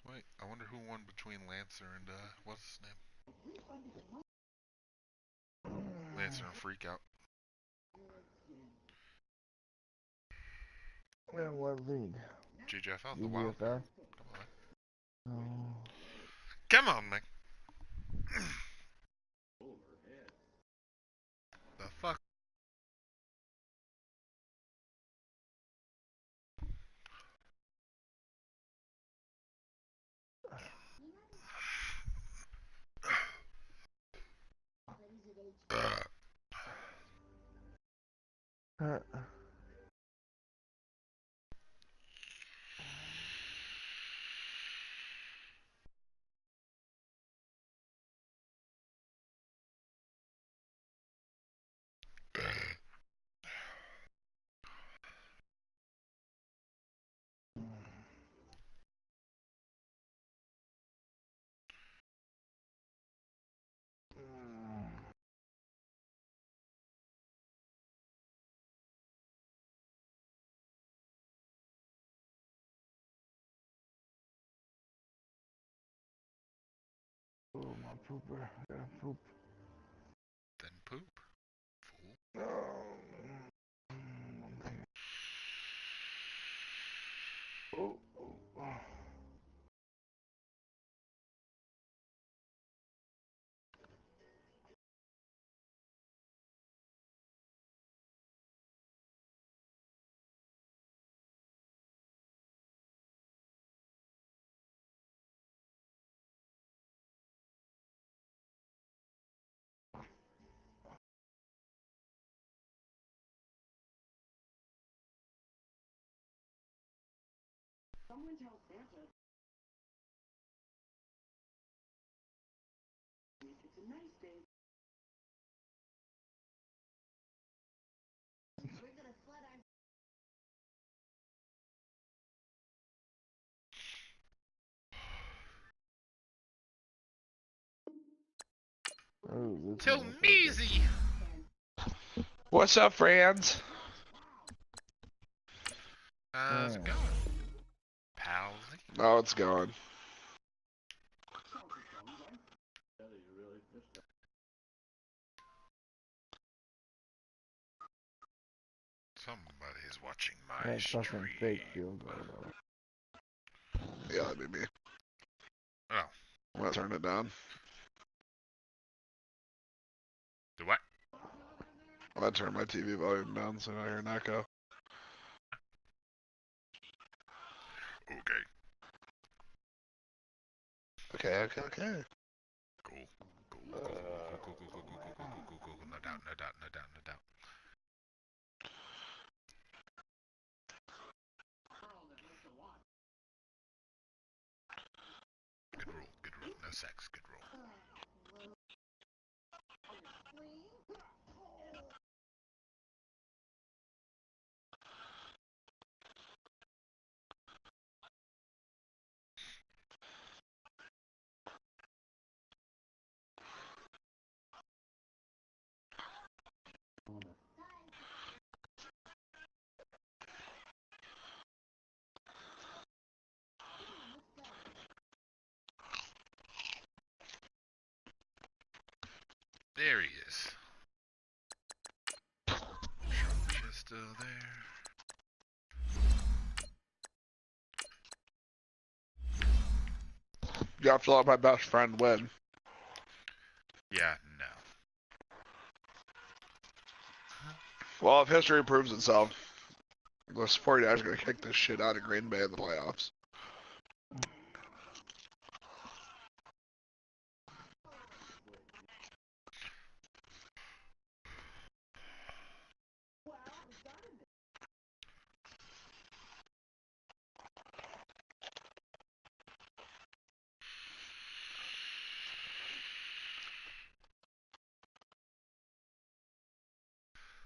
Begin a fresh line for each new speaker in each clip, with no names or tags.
Wait, I wonder who won between Lancer and, what's his name? Lancer and Freakout.
And what league?
GGFL, the Wild.
GGFL?
Come on, man.
Oh.
Come on, man. The fuck?
Oh, my pooper. I gotta poop.
Then poop. Fool.
Oh.
Someone tell Santa it's a nice day. We're gonna flood our
Oh, this
Till
motherfucker.
Measy!
What's up, friends?
How's it going? Palsy?
Oh, it's gone.
Somebody's watching my
That
stream.
fucking fake field goal.
Yeah, that'd be me.
Oh.
I'm gonna turn it down.
Do what?
I'm gonna turn my TV volume down so I don't hear an echo.
Okay.
Okay.
Cool. Cool. No doubt. Good rule. No sex. Good rule. There he is. She's still there.
You have to let my best friend win.
Yeah, no.
Well, if history proves itself, the support guys are gonna kick this shit out of Green Bay in the playoffs.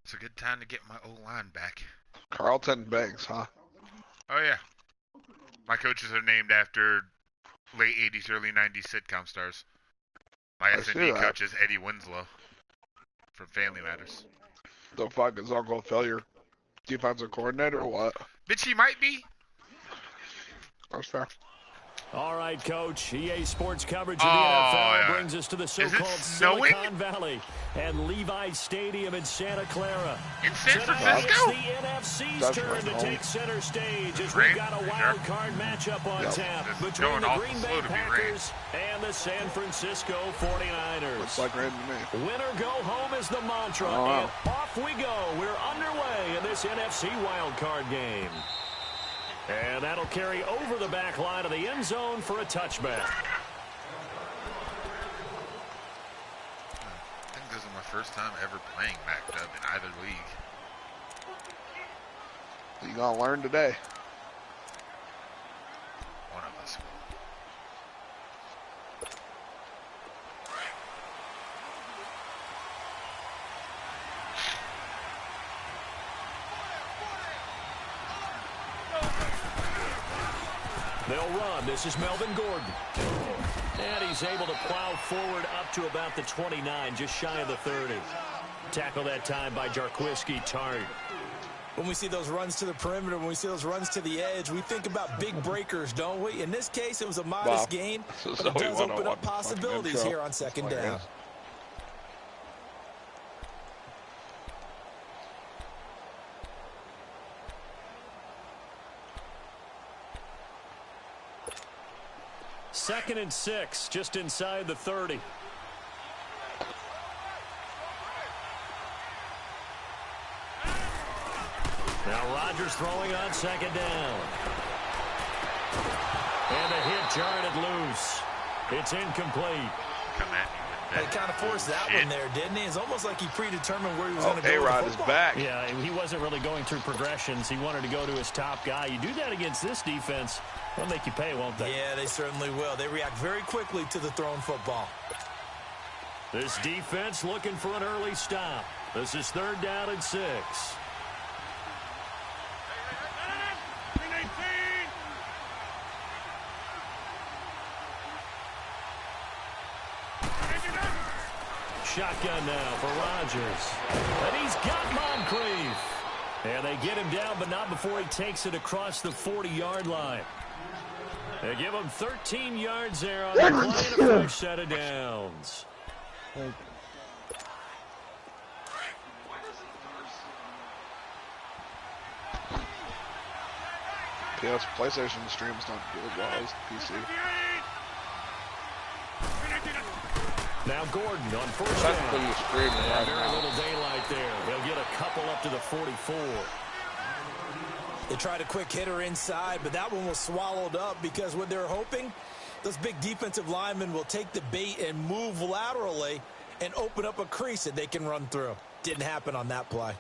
It's a good time to get my O-line back.
Carlton Banks, huh?
Oh, yeah. My coaches are named after late 80s, early 90s sitcom stars. My S&D coach is Eddie Winslow from Family Matters.
The fuck is Uncle Phil your defensive coordinator or what?
Bitch, he might be.
That's fair.
All right, Coach. EA Sports coverage of the NFL brings us to the so-called Silicon Valley and Levi Stadium in Santa Clara.
In San
Tonight,
Francisco?
it's the NFC's turn to take center stage as we've got a wild card matchup on tap between the Green Bay Packers and the San Francisco 49ers.
Looks like rain to me.
Winner go home is the mantra, and off we go. We're underway in this NFC wild card game. And that'll carry over the back line of the end zone for a touchback.
I think this is my first time ever playing backed up in either league.
You gonna learn today.
One of us will.
They'll run. This is Melvin Gordon. And he's able to plow forward up to about the 29, just shy of the 30. Tackle that time by Jarquiski Tart.
When we see those runs to the perimeter, when we see those runs to the edge, we think about big breakers, don't we? In this case, it was a modest gain, but it does open up possibilities here on second down.
Second and 6, just inside the 30. Now Rodgers throwing on second down. And a hit jarred loose. It's incomplete.
Come at me with that.
He kind of forced that one there, didn't he? It's almost like he predetermined where he was going to go.
A-Rod is back.
Yeah, he wasn't really going through progressions. He wanted to go to his top guy. You do that against this defense, they'll make you pay, won't they?
Yeah, they certainly will. They react very quickly to the thrown football.
This defense looking for an early stop. This is third down and 6. Shotgun now for Rodgers. And he's got Moncrief. And they get him down, but not before he takes it across the 40-yard line. They give him 13 yards there on the play and a fresh set of downs.
PS PlayStation stream's not good as well as PC.
Now Gordon on first down. Very little daylight there. He'll get a couple up to the 44.
They tried a quick hitter inside, but that one was swallowed up because what they're hoping, those big defensive linemen will take the bait and move laterally and open up a crease that they can run through. Didn't happen on that play.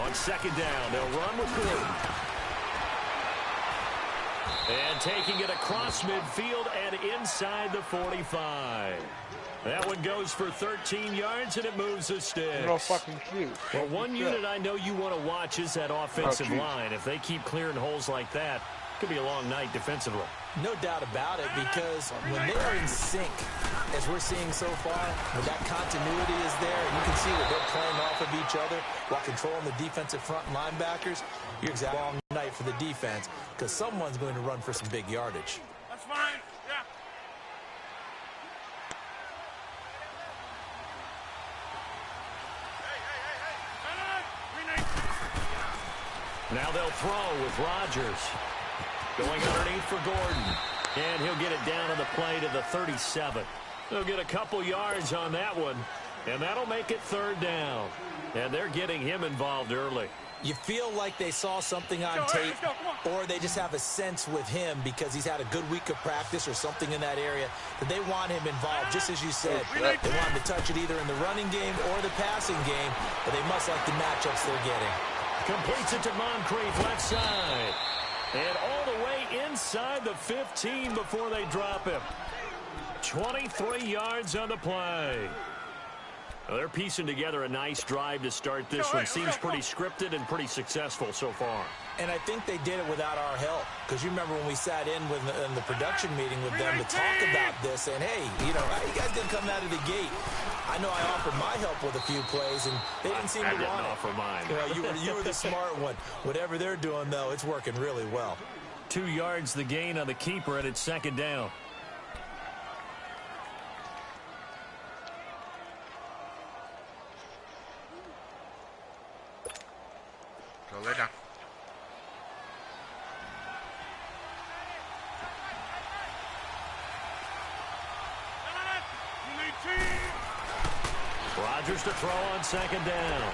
On second down, they'll run with Gordon. And taking it across midfield and inside the 45. That one goes for 13 yards, and it moves the sticks.
No fucking cute.
Well, one unit I know you want to watch is that offensive line. If they keep clearing holes like that, it could be a long night defensively.
No doubt about it, because when they are in sync, as we're seeing so far, when that continuity is there, and you can see that they're playing off of each other while controlling the defensive front linebackers, you're exactly long night for the defense, because someone's going to run for some big yardage.
That's fine. Yeah.
Now they'll throw with Rodgers. Going underneath for Gordon. And he'll get it down on the play to the 37. They'll get a couple yards on that one. And that'll make it third down. And they're getting him involved early.
You feel like they saw something on tape, or they just have a sense with him because he's had a good week of practice or something in that area that they want him involved. Just as you said, they want him to touch it either in the running game or the passing game, but they must like the matchups they're getting.
Completes it to Moncrief left side. And all the way inside the 15 before they drop him. 23 yards on the play. Well, they're piecing together a nice drive to start this one. Seems pretty scripted and pretty successful so far.
And I think they did it without our help. Because you remember when we sat in the production meeting with them to talk about this, and hey, you know, how you guys didn't come out of the gate? I know I offered my help with a few plays, and they didn't seem to want it.
I didn't offer mine.
You were the smart one. Whatever they're doing, though, it's working really well.
2 yards the gain on the keeper, and it's second down.
Go lay down.
Rodgers to throw on second down.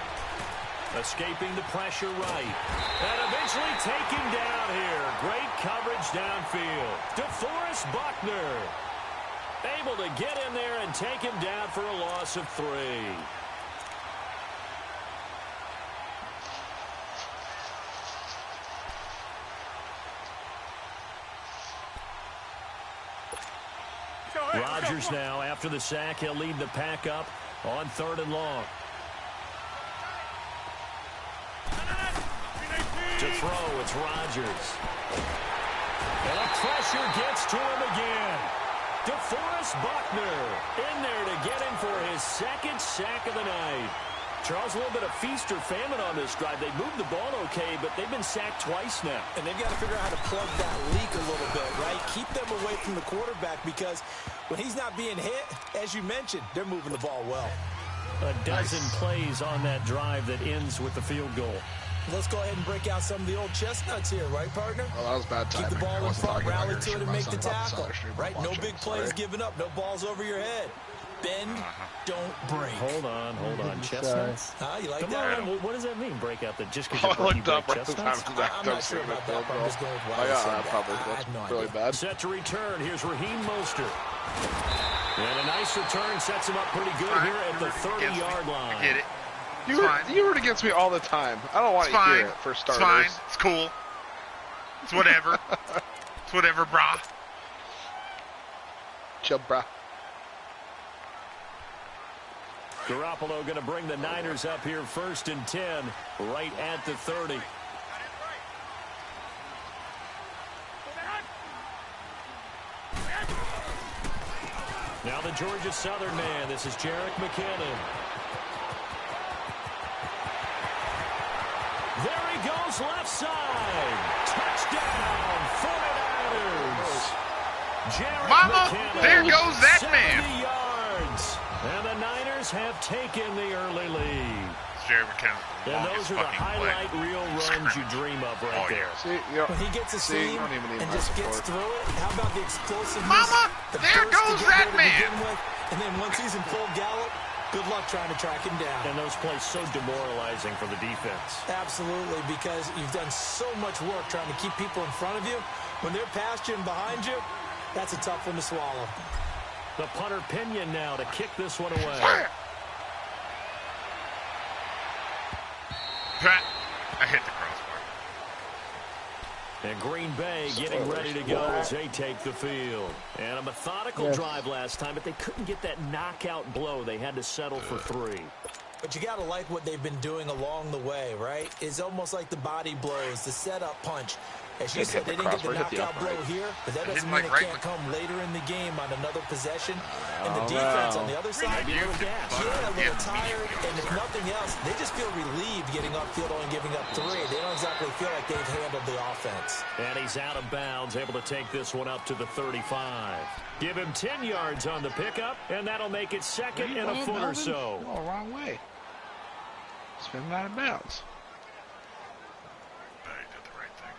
Escaping the pressure right. And eventually taken down here. Great coverage downfield. DeForest Buckner able to get in there and take him down for a loss of 3. Rodgers now, after the sack, he'll lead the pack up on 3rd and long. To throw, it's Rodgers. And the pressure gets to him again. DeForest Buckner in there to get him for his 2nd sack of the night. Charles, a little bit of feast or famine on this drive. They moved the ball okay, but they've been sacked twice now.
And they've got to figure out how to plug that leak a little bit, right? Keep them away from the quarterback because when he's not being hit, as you mentioned, they're moving the ball well.
A dozen plays on that drive that ends with the field goal.
Let's go ahead and break out some of the old chestnuts here, right, partner?
Oh, that was bad timing.
Keep the ball in front, rally to it, and make the tackle. Right? No big plays given up. No balls over your head. Bend, don't break.
Hold on. Chestnuts?
You like
Come
that?
on, what does that mean, break out? Just
Oh,
because
I looked up
break
right the
chestnuts?
time.
I'm not sure about that, but I'm just going with what
Oh,
I
yeah,
said.
probably.
I have no
That's really
idea.
bad.
Set to return. Here's Raheem Mostert. And a nice return sets him up pretty good here at the 30-yard line.
I get it.
You root against me all the time. I don't want to hear it for starters.
It's fine. It's cool. It's whatever. It's whatever, brah.
Chill, brah.
Garoppolo going to bring the Niners up here 1st and 10, right at the 30. Now the Georgia Southern man. This is Jerick McKinnon. There he goes, left side. Touchdown, 49ers. Jerick
Mama,
McKinnon,
there goes that
70
man.
yards. And the Niners have taken the early lead.
Jerry McKinnon's
And
longest
those are the
fucking
highlight
play.
reel runs you dream of right there.
See, you know,
When he gets a seam
you don't even need
and
my
just gets
support.
through it, how about the explosiveness?
Mama,
the
there
burst to
goes
get
that
there to
man.
begin with, and then once he's in full gallop, good luck trying to track him down.
And those plays so demoralizing for the defense.
Absolutely, because you've done so much work trying to keep people in front of you. When they're past you and behind you, that's a tough one to swallow.
The punter Pinion now to kick this one away.
I hit the crossbar.
And Green Bay getting ready to go as they take the field. And a methodical drive last time, but they couldn't get that knockout blow. They had to settle for 3.
But you got to like what they've been doing along the way, right? It's almost like the body blows, the setup punch. As you said, they didn't get the knockout blow here, but that doesn't mean it can't come later in the game on another possession. And the defense on the other side,
Maybe a little gas.
yeah, a little tired, and if nothing else, they just feel relieved getting upfield only giving up 3. They don't exactly feel like they've handled the offense.
And he's out of bounds, able to take this one up to the 35. Give him 10 yards on the pickup, and that'll make it second and a foot or so.
Oh, wrong way. Spin out of bounds.
I did the right thing.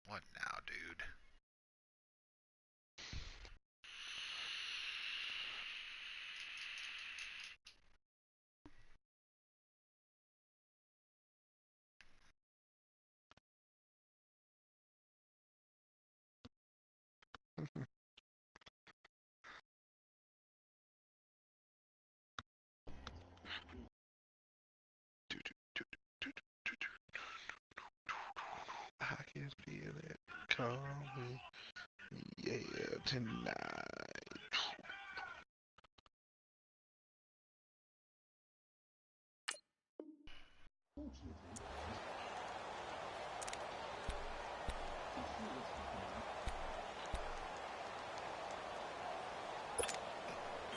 What now, dude?
I can feel it coming. tonight.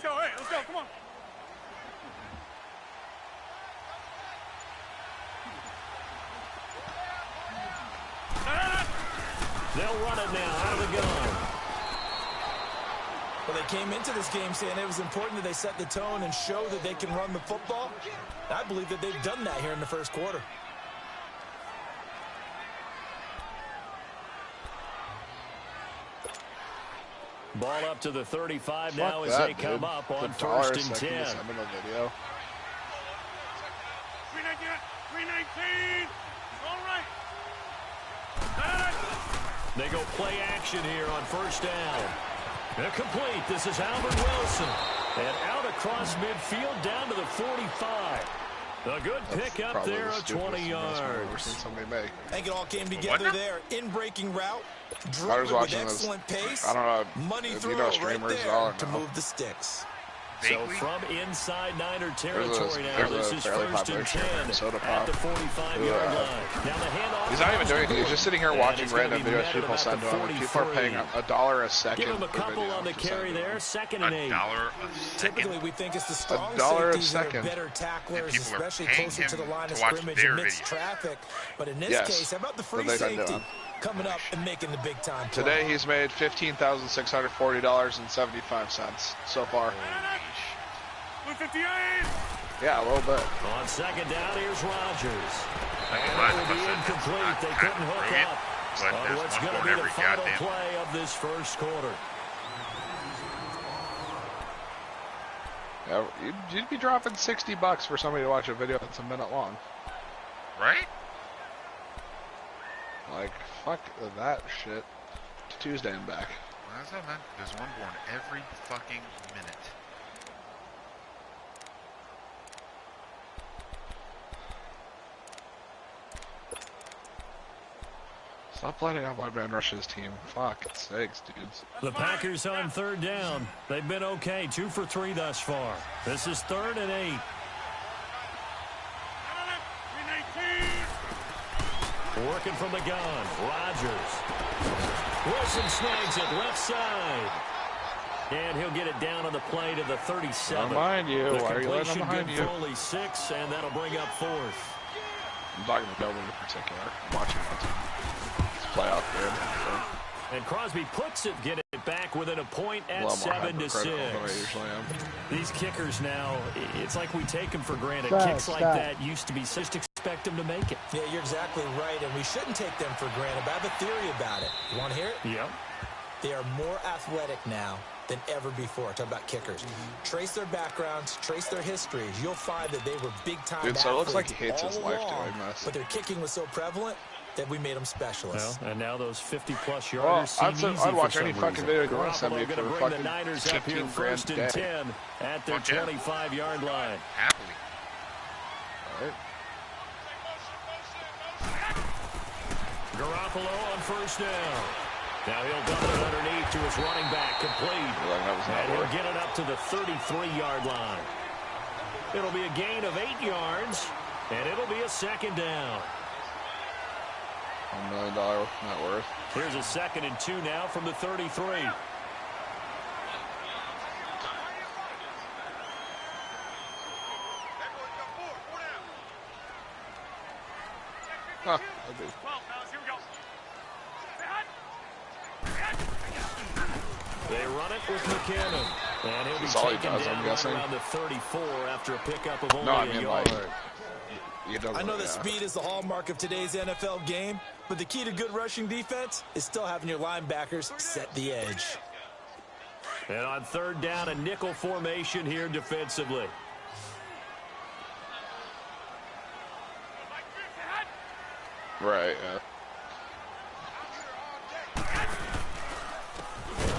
Let's go, come on.
They'll run it now out of the gun.
Well, they came into this game saying it was important that they set the tone and show that they can run the football. I believe that they've done that here in the first quarter.
Ball up to the 35
Fuck
now as
that,
they come
dude.
up on
The
first and
$1 second
10.
to send in a video.
319. All right.
They go play action here on first down. They're complete. This is Albert Wilson. And out across midfield down to the 45. A good pick up there of 20 yards.
I've ever seen somebody make.
I think it all came together there. In-breaking route.
I was
Driven with
watching this.
excellent pace.
I don't know
Money
if
throw
you know
right
streamers
there
all or
to
no.
move the sticks.
So
Vaguely?
from inside Niner territory now,
there's
this
a
is
fairly
first
popular
and
streamer
10
Soda
at
Pop
the 45-yard line. Now the handoff.
He's not even doing anything. He's just sitting here
And
watching
it's gonna
random
be
videos
met
people
at
send to
about
him.
the
People are paying
43.
$1 a second.
Give him a
per
couple
video
on the
to send
carry
to
there.
him.
Second and 8.
$1 a
Typically,
second.
we think it's the strong
$1 a
safeties that are
second.
better tacklers,
people are
especially
paying
closer to the
him
line of
to watch
scrimmage
their
amidst
videos.
traffic. But in this
Yes.
case, how about the free
That they've been
safety
doing.
coming up and making the big-time play?
Today he's made $15,640.75 so far.
158.
Yeah, a little bit.
On second down, here's Rodgers.
Like,
And
last
it will be
person is
incomplete.
not
They couldn't hook
brilliant,
up
but
on
there's
what's
one
going to
going
be the
every
final
goddamn.
play of this first quarter.
Yeah, you'd be dropping $60 for somebody to watch a video that's a minute long.
Right?
Like, fuck that shit. Tuesday and back.
Well, that's all, man. There's one born every fucking minute.
Stop letting out my man Rush's team. Fuck sakes, dudes.
The Packers on third down. They've been okay. 2 for 3 thus far. This is 3rd and 8.
319.
Working from the gun. Rodgers. Wilson snags it left side. And he'll get it down on the play to the 37.
Behind you.
The
Why are you letting
completion
them behind
good
you?
for only 6, and that'll bring up 4th.
I'm talking about Melvin in particular. I'm watching that team. It's playoff game.
And Crosby puts it, get it back within a point
So
at
a lot more
7 to 6.
hypercritical than I usually am.
These kickers now, it's like we take them for granted.
Stop,
Kicks like
stop.
that used to be just expect them to make it.
Yeah, you're exactly right, and we shouldn't take them for granted. But I have a theory about it. You want to hear it?
Yep.
They are more athletic now than ever before. Talk about kickers. Trace their backgrounds, trace their histories. You'll find that they were big-time
Dude, so it looks like he
athletes
hates his
all
life
along,
doing this.
but their kicking was so prevalent that we made them specialists.
Well, and now those 50-plus
Well,
yarders seem easy
I'd watch
for
any
some
fucking
reason.
video you want to send me
Garoppolo
for
going to bring the
fucking
Niners up here
15 grand
first and
a day.
10 at their
Fuck yeah.
25-yard line.
Happily.
Alright.
Garoppolo on first down. Now he'll dump it underneath to his running back, complete.
Like that was not
And he'll
worth.
get it up to the 33-yard line. It'll be a gain of 8 yards, and it'll be a second down.
$1 million net worth.
Here's a 2nd and 2 now from the 33.
Huh. I do.
They run it with McKinnon. And he'll be
That's all he
taken
does,
down
I'm
right
guessing.
around the 34 after a pickup of only
No, I
a
mean,
yard.
like, he doesn't,
I know that
yeah.
speed is the hallmark of today's NFL game, but the key to good rushing defense is still having your linebackers set the edge.
And on third down, a nickel formation here defensively.
Right, yeah.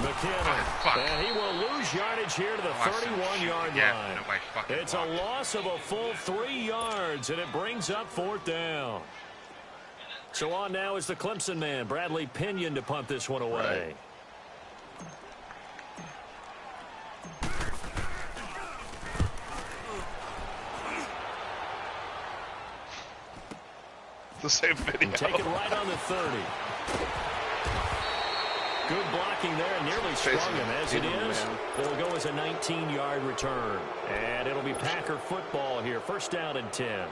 McKinnon.
Fuck.
And he will lose yardage here to the
Watch some
31-yard
shit. Yeah,
line.
nobody fucking
It's a
blocked.
loss of a full 3 yards, and it brings up 4th down. So on now is the Clemson man, Bradley Pinion, to punt this one away.
the same video.
And take it right on the 30. Good blocking there, and nearly strung him. As it is, it'll go as a 19-yard return. And it'll be Packer football here. First down and 10.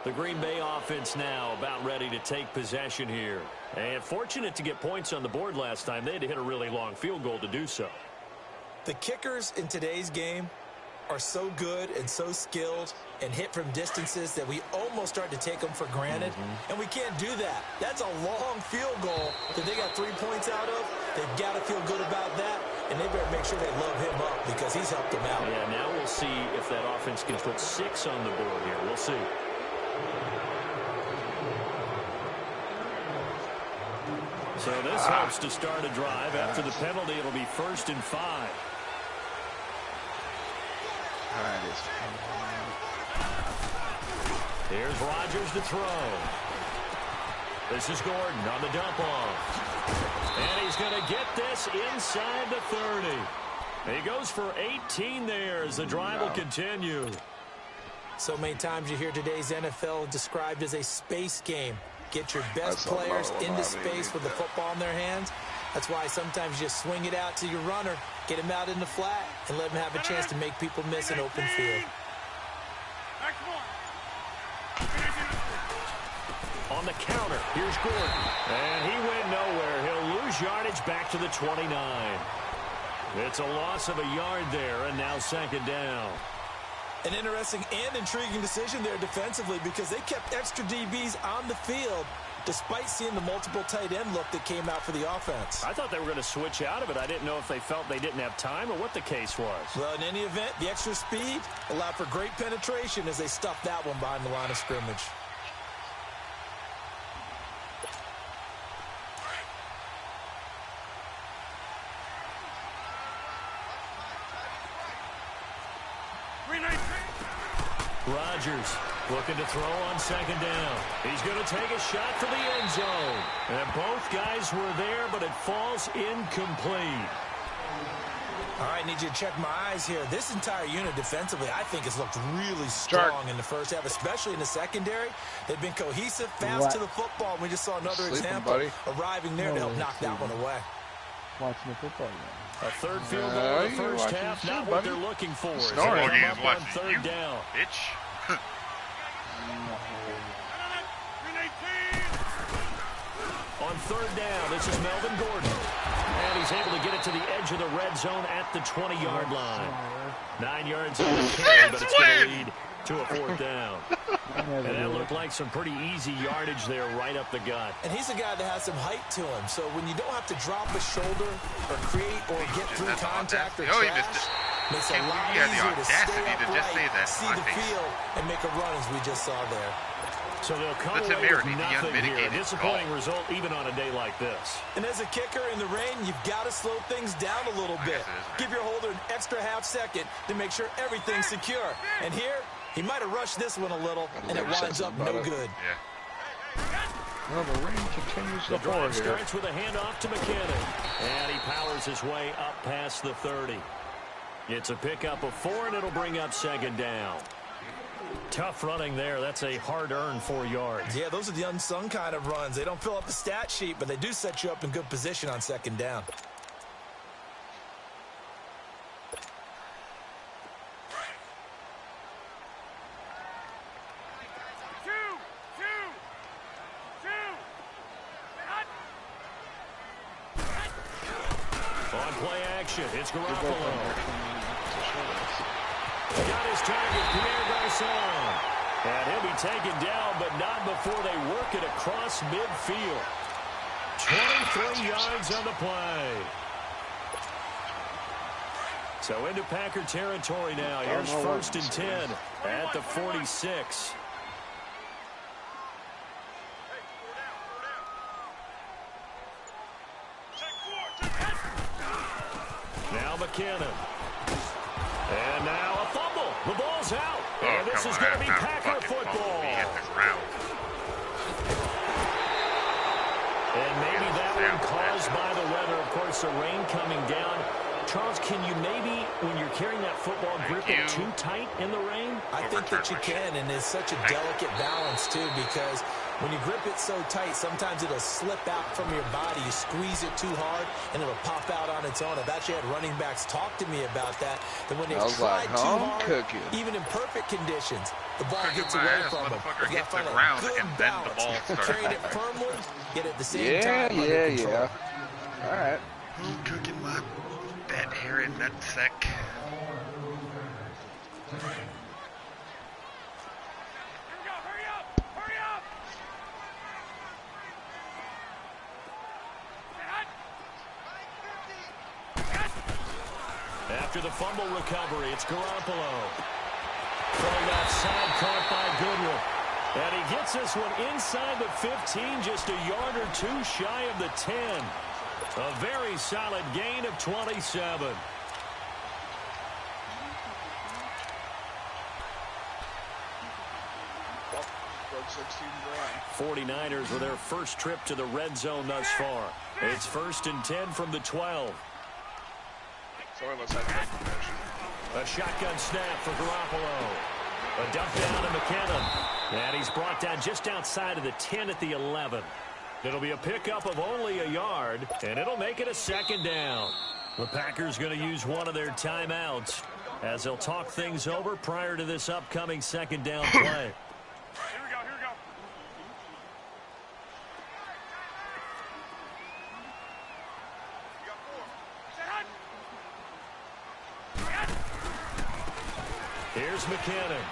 The Green Bay offense now about ready to take possession here. And fortunate to get points on the board last time. They had to hit a really long field goal to do so.
The kickers in today's game are so good and so skilled and hit from distances that we almost start to take them for granted. And we can't do that. That's a long field goal that they got 3 points out of. They've got to feel good about that, and they better make sure they love him up because he's helped them out.
Yeah, now we'll see if that offense can put 6 on the board here. We'll see. So this helps to start a drive. After the penalty, it'll be 1st and 5. Here's Rodgers to throw. This is Gordon on the dump off. And he's going to get this inside the 30. He goes for 18 there as the drive will continue.
So many times you hear today's NFL described as a space game. Get your best players into space with the football in their hands. That's why sometimes you just swing it out to your runner, get him out in the flat, and let him have a chance to make people miss an open field.
On the counter, here's Gordon. And he went nowhere. He'll lose yardage back to the 29. It's a loss of a yard there, and now 2nd down.
An interesting and intriguing decision there defensively because they kept extra DBs on the field despite seeing the multiple tight end look that came out for the offense.
I thought they were going to switch out of it. I didn't know if they felt they didn't have time or what the case was.
Well, in any event, the extra speed allowed for great penetration as they stuffed that one behind the line of scrimmage.
Rodgers looking to throw on 2nd down. He's going to take a shot for the end zone. And both guys were there, but it falls incomplete.
All right, need you to check my eyes here. This entire unit defensively, I think, has looked really strong in the first half, especially in the secondary. They've been cohesive, fast to the football. We just saw another example arriving there to help knock that one away.
Watching the football game.
A 3rd field goal in the first half, not what they're looking for.
Football game is watching
third
you,
down.
bitch.
On 3rd down, this is Melvin Gordon. And he's able to get it to the edge of the red zone at the 20-yard line. 9 yards on the carry, but it's going to lead to a 4th down. And that looked like some pretty easy yardage there right up the gut.
And he's a guy that has some height to him. So when you don't have to drop a shoulder or create or get through contact or trash, makes it a lot easier to stay upright, see the field, and make a run as we just saw there.
So they'll come away with nothing here. A disappointing result even on a day like this.
And as a kicker in the rain, you've got to slow things down a little bit. Give your holder an extra half-second to make sure everything's secure. And here, he might have rushed this one a little, and it winds up no good.
Well, the rain continues
to
pour here.
Starts with a handoff to McKinnon. And he powers his way up past the 30. It's a pickup of 4, and it'll bring up 2nd down. Tough running there. That's a hard-earned 4 yards.
Yeah, those are the unsung kind of runs. They don't fill up the stat sheet, but they do set you up in good position on 2nd down.
On play action, it's Garoppolo. Got his target, Pierre Garçon. And he'll be taken down, but not before they work it across midfield. 23 yards on the play. So into Packer territory now. Here's 1st and 10 at the 46. Now McKinnon. And now a fumble. The ball's out. And this is going to be Packer football. And maybe that one caused by the weather. Of course, the rain coming down. Charles, can you maybe, when you're carrying that football, grip it too tight in the rain?
I think that you can, and it's such a delicate balance, too, because When you grip it so tight, sometimes it'll slip out from your body. You squeeze it too hard, and it'll pop out on its own. I've actually had running backs talk to me about that when they've tried too hard, even in perfect conditions, the ball gets away from them. You got to find a good balance, carrying it firmly, yet at the same time under control.
All right.
Home cooking my bad hair in that sack.
After the fumble recovery, it's Garoppolo. Thrown outside, caught by Goodwin. And he gets this one inside the 15, just a yard or two shy of the 10. A very solid gain of 27. 49ers with their first trip to the red zone thus far. It's 1st and 10 from the 12. A shotgun snap for Garoppolo. A dump down to McKinnon. And he's brought down just outside of the 10 at the 11. It'll be a pickup of only a yard, and it'll make it a 2nd down. The Packers going to use one of their timeouts as they'll talk things over prior to this upcoming 2nd down play.
Here we go.
Here's McKinnon.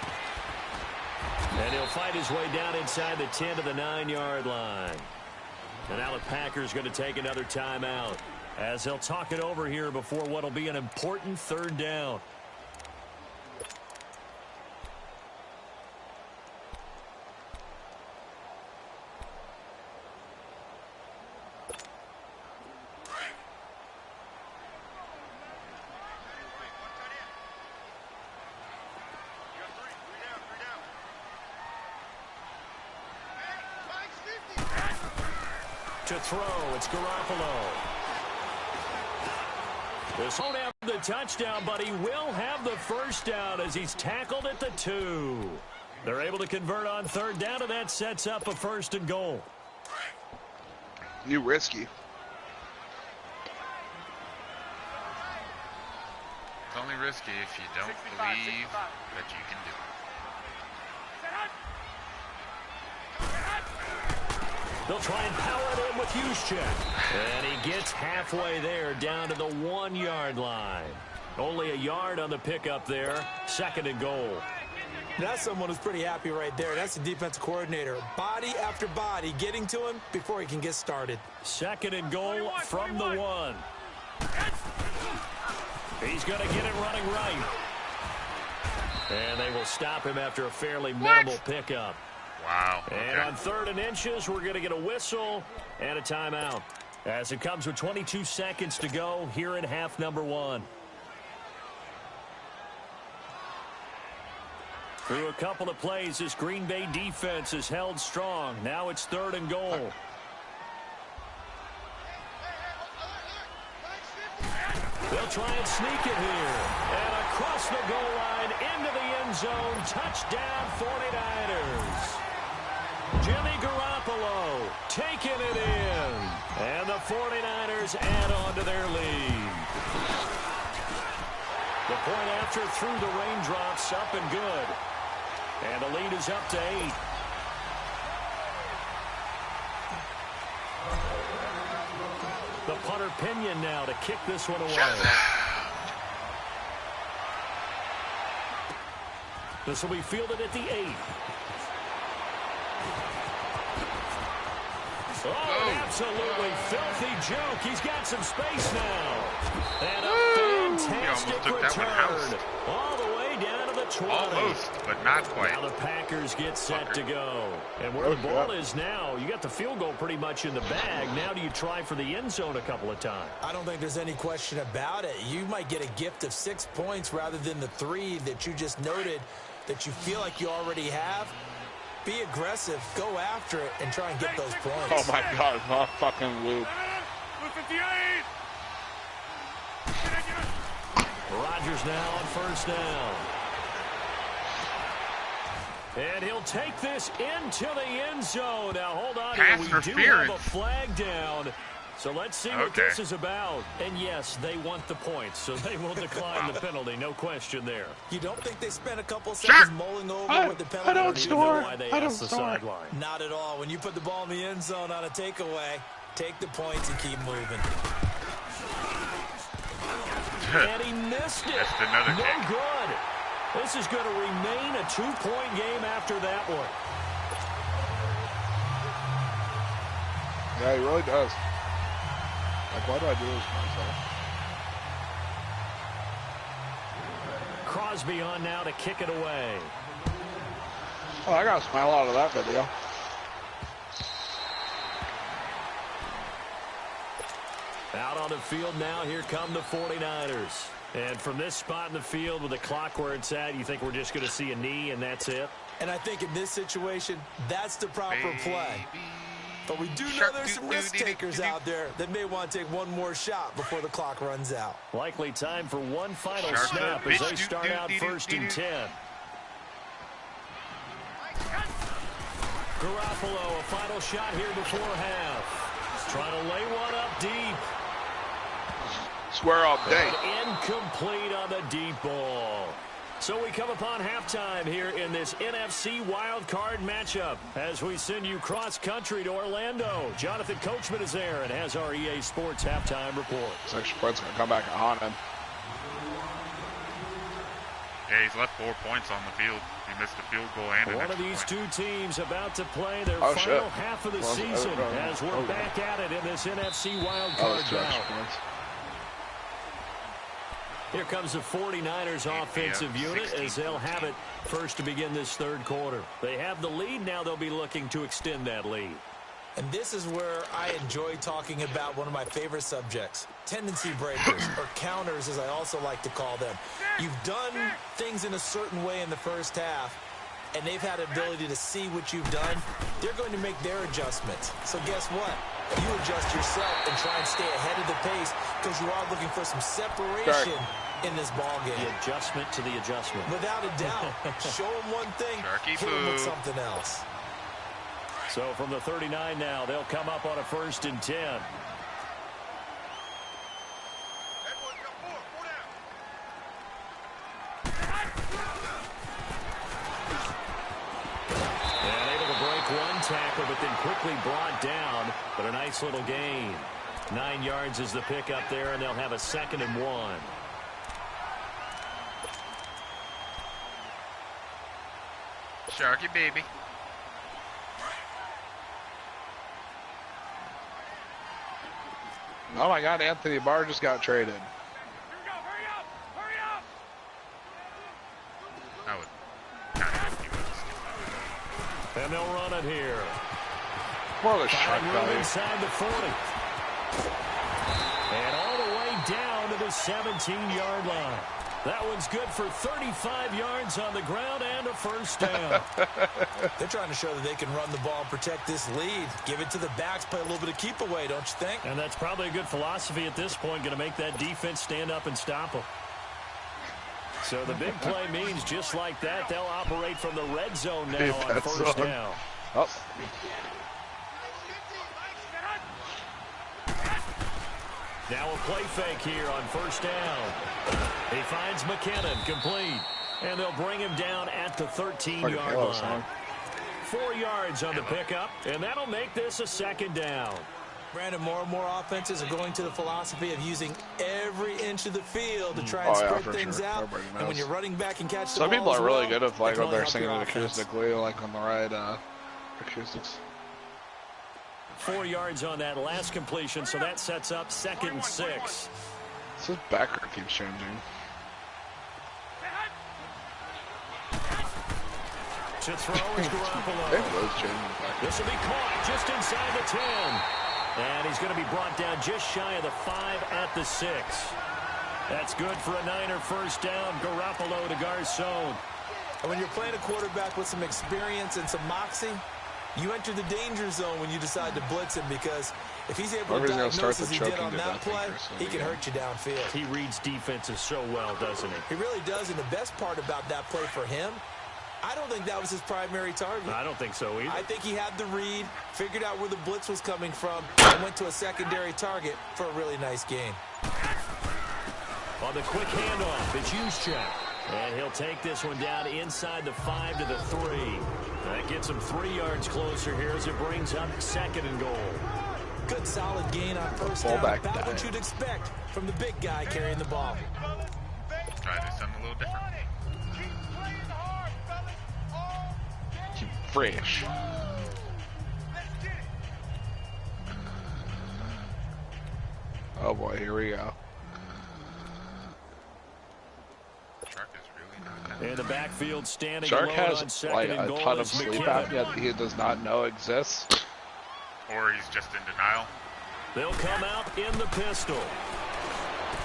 And he'll fight his way down inside the 10 to the 9-yard line. And now the Packers going to take another timeout as they'll talk it over here before what will be an important 3rd down. To throw, it's Garoppolo. This won't have the touchdown, but he will have the 1st down as he's tackled at the 2. They're able to convert on 3rd down, and that sets up a 1st and goal.
You risky.
It's only risky if you don't believe that you can do it.
They'll try and power it in with Juszczyk. And he gets halfway there down to the 1-yard line. Only a yard on the pickup there. 2nd and goal.
That's someone who's pretty happy right there. That's the defensive coordinator. Body after body getting to him before he can get started.
2nd and goal from the 1. He's going to get it running right. And they will stop him after a fairly minimal pickup.
Wow. Okay.
And on 3rd and inches, we're going to get a whistle and a timeout as it comes with 22 seconds to go here in half number 1. Through a couple of plays, this Green Bay defense is held strong. Now it's 3rd and goal. They'll try and sneak it here. And across the goal line into the end zone. Touchdown 49ers. Jimmy Garoppolo taking it in. And the 49ers add on to their lead. The point after through the raindrops, up and good. And the lead is up to 8. The punter Pinion now to kick this one away. This will be fielded at the 8. Oh, absolutely filthy joke. He's got some space now. And a fantastic return. All the way down to the 20.
Almost, but not quite.
Now the Packers get set to go. And where the ball is now, you got the field goal pretty much in the bag. Now do you try for the end zone a couple of times?
I don't think there's any question about it. You might get a gift of 6 points rather than the 3 that you just noted that you feel like you already have. Be aggressive, go after it, and try and get those points.
Oh my God, not fucking loop.
Rodgers now on 1st down. And he'll take this into the end zone. Now, hold on
Pass
here. We do have
interference.
a flag down. So let's see what this is about. And, yes, they want the points, so they will decline the penalty. No question there.
You don't think they spent a couple seconds mulling over what the penalty
I don't
is?
score.
Why they
I don't
asked the
score.
sideline.
Not at all. When you put the ball in the end zone on a takeaway, take the points and keep moving.
And he missed it.
Missed another
no
kick.
good. This is going to remain a 2-point game after that one.
Yeah, he really does. Like, why do I do this to myself?
Crosby on now to kick it away.
Oh, I got a smile out of that video.
Out on the field now, here come the 49ers. And from this spot in the field with the clock where it's at, you think we're just going to see a knee and that's it?
And I think in this situation, that's the proper play. But we do know there's some risk takers out there that may want to take one more shot before the clock runs out.
Likely time for one final snap as they start out 1st and 10. Garoppolo, a final shot here before half. Trying to lay one up deep.
Square up day.
Incomplete on the deep ball. So we come upon halftime here in this NFC wildcard matchup as we send you cross-country to Orlando. Jonathan Coachman is there and has our EA Sports halftime report.
This extra point's going to come back and haunt him.
Yeah, he's left 4 points on the field. He missed a field goal and an
One of
extra
these
point.
two teams about to play their
Oh,
final
shit.
half of the
Well,
season as we're
okay.
back at it in this NFC
Oh,
wildcard
that's 2 extra
bout.
points.
Here comes the 49ers offensive unit as they'll have it first to begin this third quarter. They have the lead. Now they'll be looking to extend that lead.
And this is where I enjoy talking about one of my favorite subjects, tendency breakers, or counters as I also like to call them. You've done things in a certain way in the first half, and they've had the ability to see what you've done. They're going to make their adjustments. So guess what? You adjust yourself and try and stay ahead of the pace because you are looking for some separation in this ball game.
The adjustment to the adjustment.
Without a doubt. Show them one thing,
Sharky
hit them with
boo.
something else.
So from the 39 now, they'll come up on a 1st and 10. And able to break one tackle, but then quickly brought down. But a nice little gain. 9 yards is the pickup there, and they'll have a 2nd and 1.
Sharky baby.
Oh my God, Anthony Barr just got traded.
Here we go. Hurry up. Hurry up.
I would not ask you what
And they'll run it here.
More of a shark
Finding room
value.
inside the 40. And all the way down to the 17-yard line. That one's good for 35 yards on the ground and a 1st down.
They're trying to show that they can run the ball and protect this lead. Give it to the backs, play a little bit of keep away, don't you think?
And that's probably a good philosophy at this point, going to make that defense stand up and stop them. So the big play means just like that, they'll operate from the red zone now on
Defense
1st
zone.
down.
Oh,
Now a play fake here on 1st down. He finds McKinnon, complete. And they'll bring him down at the 13-yard
Halo
line.
song.
4 yards on the pickup, and that'll make this a 2nd down.
Brandon, more and more offenses are going to the philosophy of using every inch of the field to try and
Oh, yeah,
spread
for
things
sure.
out.
Everybody
And when
knows.
you're running back and catch the
Some
ball
people
as
are really
well,
good at like
it can
when they're
only
singing
help
it
your offense.
acoustically, like on the right acoustics.
4 yards on that last completion, so that sets up 2nd and 6.
This backer keeps changing.
To throw is
It
Garoppolo.
was changing backer.
This will be caught just inside the 10. And he's going to be brought down just shy of the 5 at the 6. That's good for a Niner 1st down. Garoppolo to Garcon.
And when you're playing a quarterback with some experience and some moxie, you enter the danger zone when you decide to blitz him because if he's able to
Everybody's gonna
diagnose
start
as
the
he did
choking
on
to
that
death
play,
here soon
he can
again.
hurt you downfield.
He reads defenses so well, doesn't he?
He really does, and the best part about that play for him, I don't think that was his primary target.
I don't think so either.
I think he had the read, figured out where the blitz was coming from, and went to a secondary target for a really nice gain.
On the quick handoff, it's Juszczyk. And he'll take this one down inside the 5 to the 3. That gets him 3 yards closer here as it brings up 2nd and goal.
Good solid gain on first down. About what you'd expect from the big guy carrying the ball.
Try to do something a little different.
Keep fresh. Oh boy, here we go.
Shark is really not down.
In the backfield, standing
Shark
alone
has
on 2nd
like
and
a
goal
ton of
is
sleep
McKinnon.
apnea that he does not know exists.
Or he's just in denial.
They'll come out in the pistol.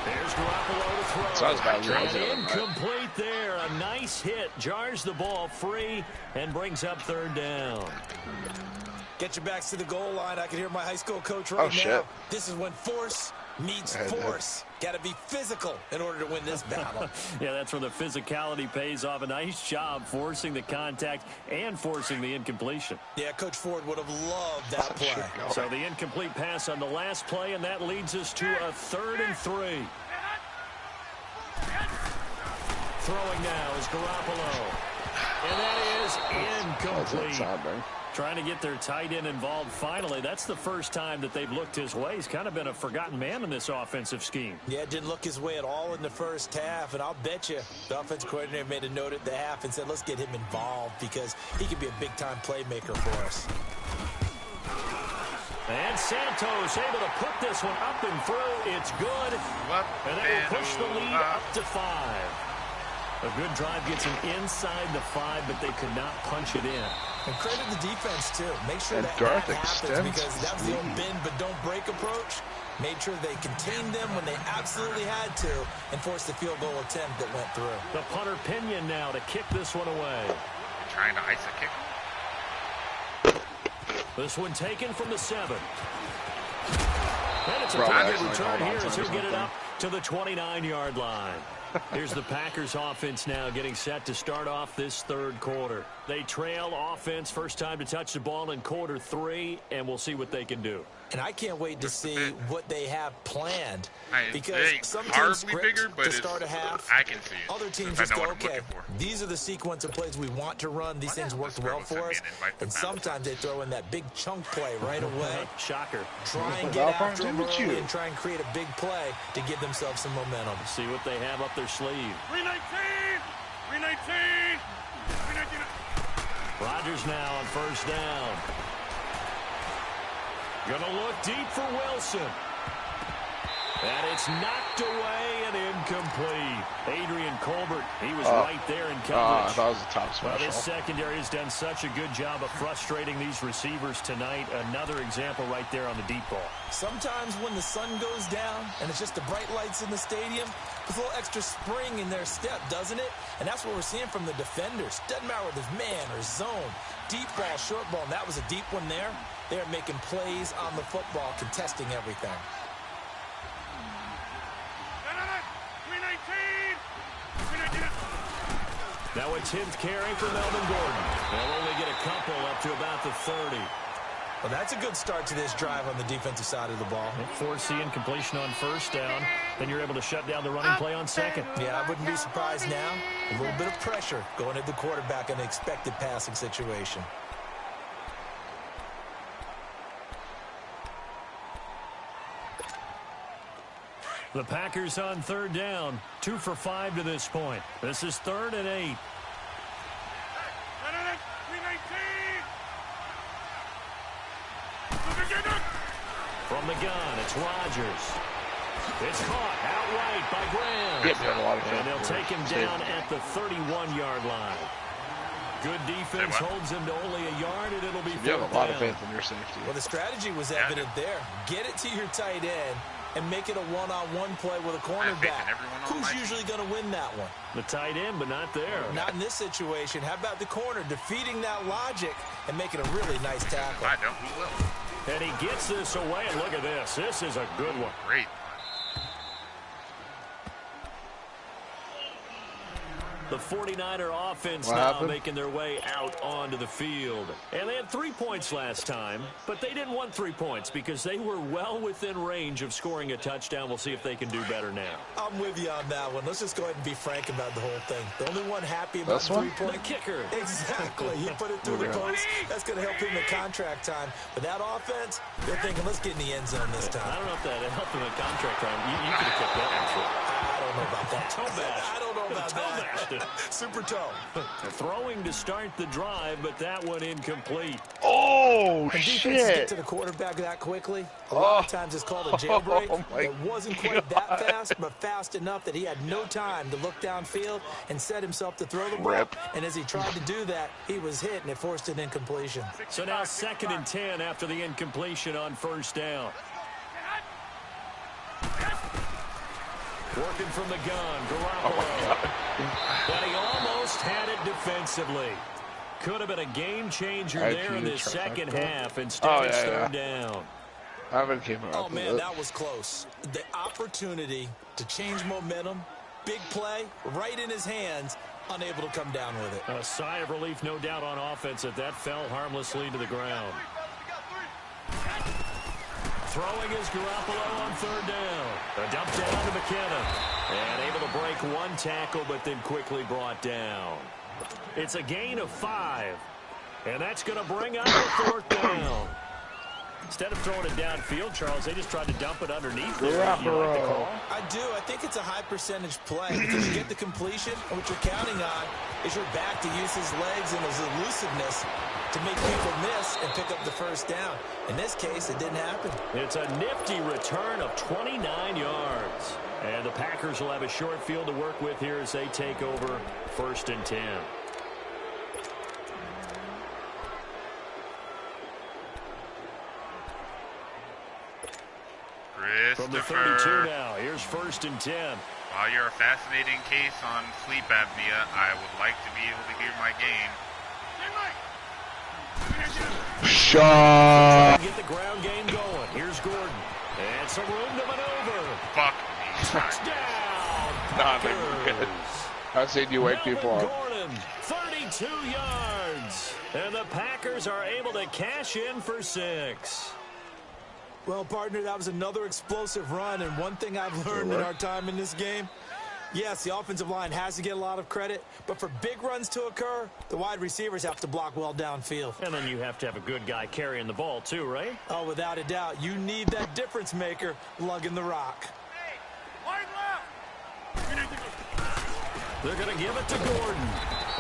There's Garoppolo to throw.
Sounds about
And
right.
incomplete there. A nice hit. Jars the ball free and brings up 3rd down.
Get your backs to the goal line. I can hear my high school coach right now.
Shit.
This is when force meets force. Got to be physical in order to win this battle.
Yeah, that's where the physicality pays off. A nice job forcing the contact and forcing the incompletion.
Yeah, Coach Ford would have loved that play.
So the incomplete pass on the last play, and that leads us to a 3rd and 3. Throwing now is Garoppolo. And that is incomplete. Trying to get their tight end involved finally. That's the first time that they've looked his way. He's kind of been a forgotten man in this offensive scheme.
Yeah, didn't look his way at all in the first half, and I'll bet you the offensive coordinator made a note at the half and said, let's get him involved because he could be a big-time playmaker for us.
And Santos able to put this one up and through. It's good. And that will push the lead up to 5. A good drive gets him inside the 5, but they could not punch it in.
And credit the defense, too. Make sure
And
that
Darth
happens
extends
because that was the old bend but don't break approach. Made sure they contained them when they absolutely had to and forced the field goal attempt that went through.
The punter Pinion now to kick this one away.
Trying to ice a kick.
This one taken from the 7. And it's a
Bro,
target
actually,
return
hold on
here as
for
he'll get it
something.
up to the 29-yard line. Here's the Packers offense now getting set to start off this 3rd quarter. They trail offense first time to touch the ball in quarter 3, and we'll see what they can do.
And I can't wait to see what they have planned because
It ain't
some teams
hardly
script
bigger, but
to start a half.
I can see it.
Other teams
I
just
know
go,
what I'm
okay,
looking for.
these are the sequence of plays we want to run. These things worked well for us. And sometimes they throw in that big chunk play right away.
Shocker.
Try and get after them early and try and create a big play to give themselves some momentum.
See what they have up their sleeve.
319! 319! 319!
Rodgers now on first down. Gonna look deep for Wilson. And it's knocked away and incomplete. Adrian Colbert, he was right there in coverage.
That was a top
Well,
special.
this secondary has done such a good job of frustrating these receivers tonight. Another example right there on the deep ball.
Sometimes when the sun goes down and it's just the bright lights in the stadium, there's a little extra spring in their step, doesn't it? And that's what we're seeing from the defenders. Doesn't matter whether it's man or zone, deep ball, short ball, and that was a deep one there. They're making plays on the football, contesting everything.
319! 319!
Now a 10th carry for Melvin Gordon. They'll only get a couple up to about the 30.
Well, that's a good start to this drive on the defensive side of the ball.
Force the incompletion on first down. Then you're able to shut down the running play on 2nd.
Yeah, I wouldn't be surprised now. A little bit of pressure going at the quarterback in an expected passing situation.
The Packers on 3rd down. 2 for 5 to this point. This is 3rd and 8.
319!
From the gun, it's Rodgers. It's caught outright by Graham.
Yep, a lot of
And they'll
faith.
take him down at the 31-yard line. Good defense holds him to only a yard, and it'll be
You have a lot of
down.
faith in your safety.
Well, the strategy was evident there. Get it to your tight end and make it a one-on-one play with a cornerback. Who's usually going to win that one?
The tight end, but not there.
Not in this situation. How about the corner defeating that logic and making a really nice tackle?
I know who will.
And he gets this away, and look at this. This is a good one.
Great.
The 49er offense
What
now
happened?
making their way out onto the field. And they had 3 points last time, but they didn't want 3 points because they were well within range of scoring a touchdown. We'll see if they can do better now.
I'm with you on that one. Let's just go ahead and be frank about the whole thing. The only one happy about
This one?
3-point.
The kicker.
Exactly. He put it through the post. That's going to help him in contract time. But that offense, they're thinking, let's get in the end zone this time.
I don't know if that helped him in contract time. You could have kept that one short.
I don't know about that.
Toe bash.
I don't know about
Toe bashed it.
that. Super toe.
Throwing to start the drive, but that one incomplete.
Oh,
And defenses get
shit.
to the quarterback that quickly. A lot of times it's called a jailbreak.
Oh, my
It wasn't quite that fast, but fast enough that he had no time to look downfield and set himself to throw the ball.
Rip.
And as he tried to do that, he was hit, and it forced an incompletion.
So now 2nd and 10 after the incompletion on 1st down. Working from the gun, Garoppolo. But he almost had it defensively. Could have been a game changer there in the second half. Instead, it's 3rd down.
I haven't came up
Oh,
with
man,
it.
that was close. The opportunity to change momentum, big play, right in his hands, unable to come down with it.
A sigh of relief, no doubt, on offense that fell harmlessly to the ground. Throwing is Garoppolo on 3rd down. A dump down to McKinnon. And able to break 1 tackle, but then quickly brought down. It's a gain of 5. And that's going to bring up the 4th down. Instead of throwing it downfield, Charles, they just tried to dump it underneath there. You like the call?
I do. I think it's a high percentage play because you get the completion, and what you're counting on is your back to use his legs and his elusiveness to make people miss and pick up the 1st down. In this case, it didn't happen.
It's a nifty return of 29 yards. And the Packers will have a short field to work with here as they take over 1st and 10. From the 32
Christopher,
now, here's 1st and 10.
while you're a fascinating case on sleep apnea, I would like to be able to hear my game.
Shut.
Get the ground game going. Here's Gordon. And some room to maneuver.
Fuck me.
Touchdown.
Nah, they were good. I said you wake people
Melvin
up.
Gordon, 32 yards. And the Packers are able to cash in for 6.
Well, partner, that was another explosive run, and one thing I've learned in our time in this game, yes, the offensive line has to get a lot of credit, but for big runs to occur, the wide receivers have to block well downfield.
And then you have to have a good guy carrying the ball too, right?
Oh, without a doubt, you need that difference maker lugging the rock.
They're going to give it to Gordon.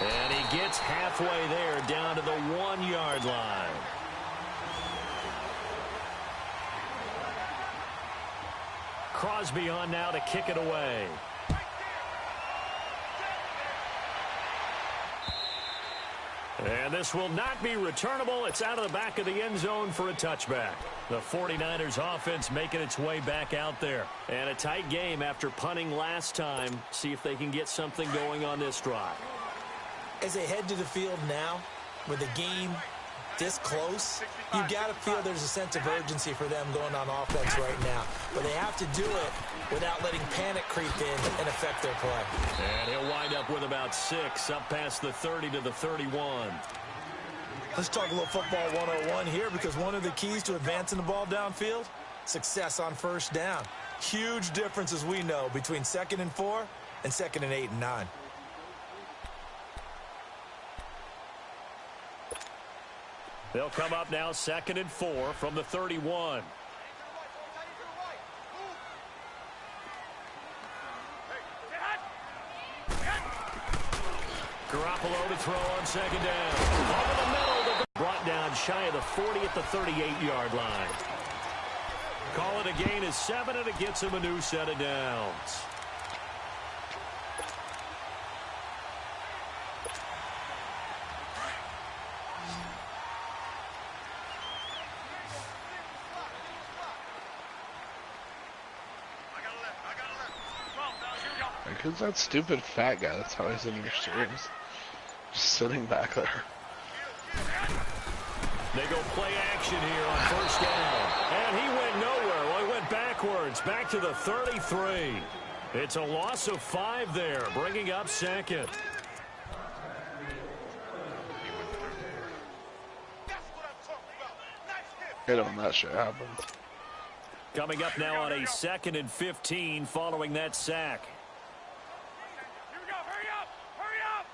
And he gets halfway there down to the 1-yard line. Crosby on now to kick it away. And this will not be returnable. It's out of the back of the end zone for a touchback. The 49ers offense making its way back out there. And a tight game after punting last time. See if they can get something going on this drive.
As they head to the field now, with the game this close, you got to feel there's a sense of urgency for them going on offense right now. But they have to do it without letting panic creep in and affect their play.
And he'll wind up with about 6 up past the 30 to the 31.
Let's talk a little football 101 here, because one of the keys to advancing the ball downfield, success on 1st down. Huge difference, as we know, between 2nd and 4 and 2nd and 8 and 9.
They'll come up now 2nd and 4 from the 31. Garoppolo to throw on 2nd down. Over the middle, brought down shy of the 40 at the 38-yard line. Call it a gain of 7, and it gets him a new set of downs.
Who's that stupid fat guy that's always in your streams? Just sitting back there.
They go play action here on 1st down. And he went nowhere. Well, he went backwards, back to the 33. It's a loss of 5 there, bringing up 2nd.
Hate it when that shit happens.
Coming up now on a 2nd and 15 following that sack.
Here we go. Hurry up. Hurry up.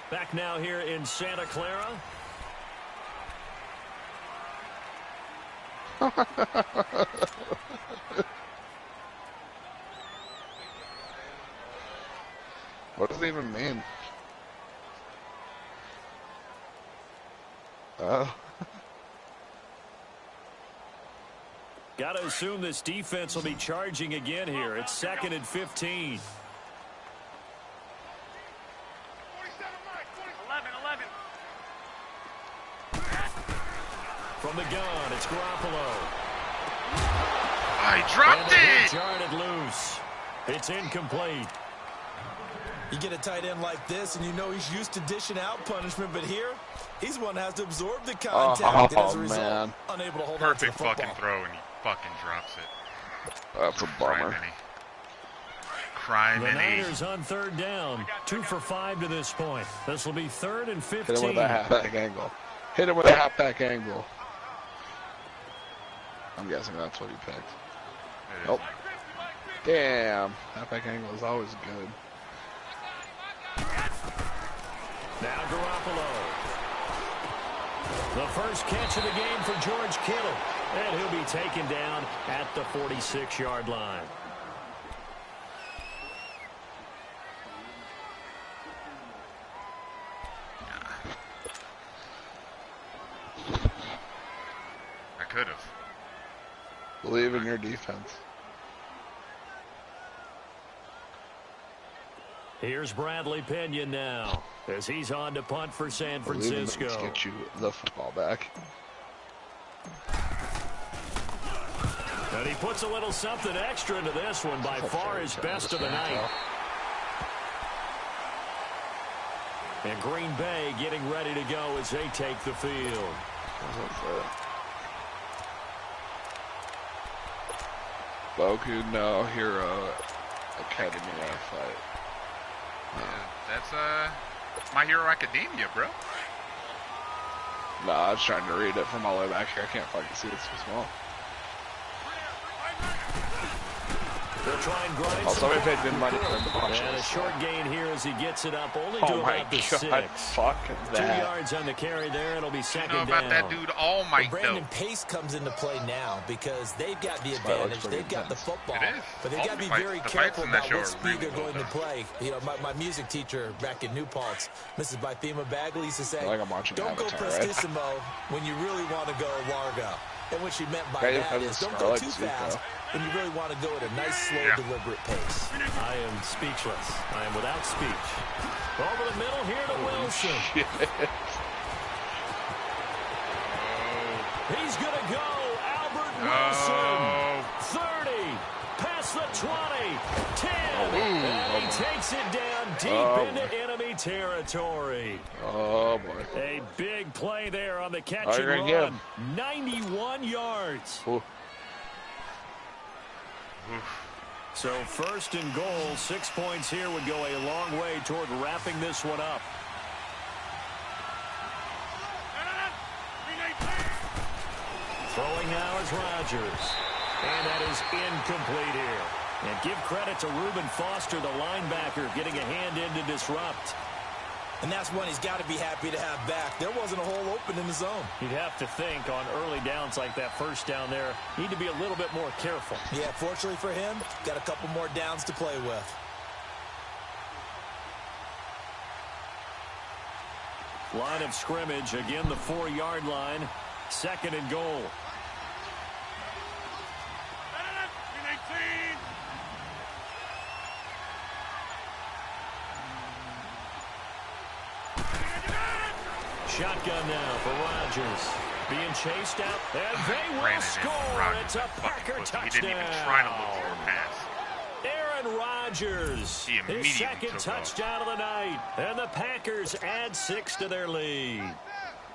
Back now here in Santa Clara.
What does it even mean?
Got to assume this defense will be charging again here. It's 2nd and 15.
11.
From the gun, it's Garoppolo.
I dropped it!
Jarred loose. It's incomplete.
You get a tight end like this, and you know he's used to dishing out punishment, but here, he's the one that has to absorb the contact, and as a result,
man.
unable to hold on to the
Perfect
football.
fucking throw, and he fucking drops it.
That's a bummer.
The Niners on 3rd down. 2 for 5 to this point. This will be 3rd and 15.
Hit him with a halfback angle. Hit him with a halfback angle. I'm guessing that's what he picked. Nope. Damn. Halfback angle is always good.
Now Garoppolo. The first catch of the game for George Kittle. And he'll be taken down at the 46-yard line.
I could have.
Believe in your defense.
Here's Bradley Pinion now as he's on to punt for San
Believe in them to
Francisco.
get you the football back.
And he puts a little something extra into this one, by far his best of the night. And Green Bay getting ready to go as they take the field.
Boku no Hero Academia fight.
That's My Hero Academia, bro.
Nah, I was trying to read it from all the way back here. I can't fucking see it, it's too small.
They'll try and grind
Also, we paid good money for him to punch
and a
us,
short
so.
gain here as he gets it up only
Oh
to
my
about the
god,
6.
fuck
2
that.
yards on the carry there. It'll be
You
second
know about
down.
that dude All Might, though.
Brandon Pace comes into play now because they've got the
This fight looks
advantage.
pretty
They've got the
intense.
football,
It is.
but they've
All
got to be
the
very
fights
careful
in that
about
show
what
are
speed
really
they're
well
going to
done.
play. You know, my music teacher back in New Paltz, Mrs. Bythema Bagley, used to say,
Like I'm watching
don't go
Avatar, right?
prestissimo when you really want to go largo. And what she meant by
Okay,
that
that's
is
a
don't go
Scarlet
too
suit,
fast
though.
when you really want to go at a nice, slow,
Yeah.
deliberate pace.
I am speechless. I am without speech. Over the middle here to Wilson.
Shit.
He's going to go. Albert Wilson.
Oh,
30. Past the 20. 10.
Oh,
and he takes it down deep
Oh,
into
boy.
enemy territory.
Oh boy.
A big play there on the catch
Oh,
and
you're gonna get
run. 91 yards.
Ooh.
So 1st and goal, 6 points here would go a long way toward wrapping this one up. Throwing now is Rodgers. And that is incomplete here. And give credit to Reuben Foster, the linebacker, getting a hand in to disrupt.
And that's one he's got to be happy to have back. There wasn't a hole open in the zone.
You'd have to think on early downs like that first down there, need to be a little bit more careful.
Yeah, fortunately for him, got a couple more downs to play with.
Line of scrimmage, again the 4-yard line, 2nd and goal. Shotgun now for Rodgers. Being chased out, and they will
ran it in.
score.
Rodgers,
It's a
that fucking
Packer
pussy.
touchdown.
He didn't even try to look for a pass.
Aaron Rodgers,
He immediately
his second
took off.
touchdown of the night. And the Packers add 6 to their lead.